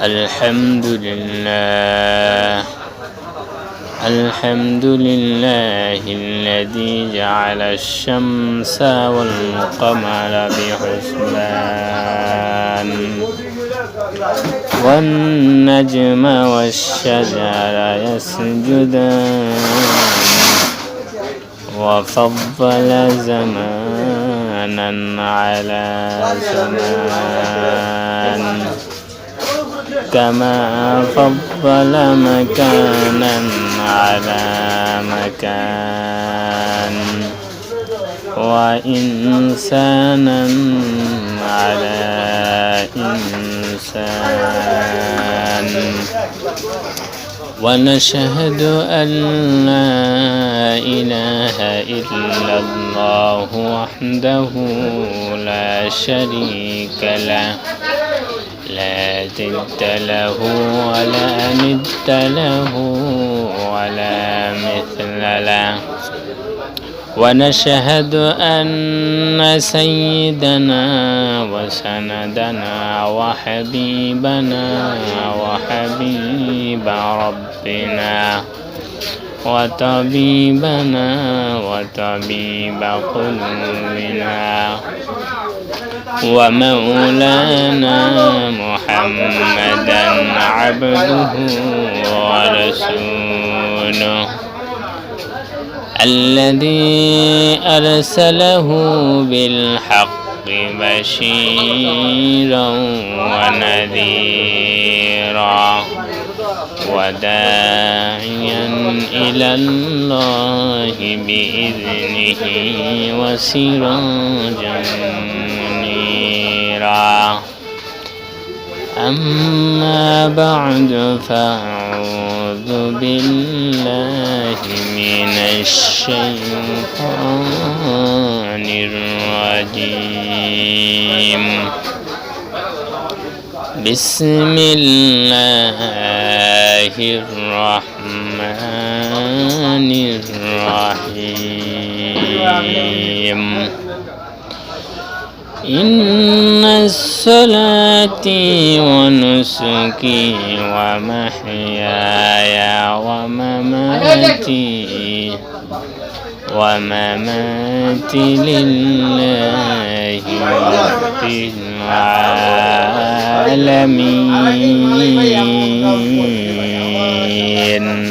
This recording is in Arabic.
الحمد لله الحمد لله الذي جعل الشمس والقمر بحسبان والنجم والشجر يسجدان وفضل زمانا على زمان كما فضل مكانا على مكان وإنسانا على إنسان ونشهد أن لا إله إلا الله وحده لا شريك له لا ضد له ولا ند له ولا مثل له ونشهد أن سيدنا وسندنا وحبيبنا وحبيب ربنا وطبيبنا وطبيب قلوبنا ومولانا محمدا عبده ورسوله الذي أرسله بالحق بشيرا ونذيرا وداعيا إلى الله بإذنه وسراجا منيرا أما بعد فأعوذ بالله من الشيطان الرجيم بسم الله الرحمن الرحيم إن صلاتي ونسكي ومحياي ومماتي لله رب العالمين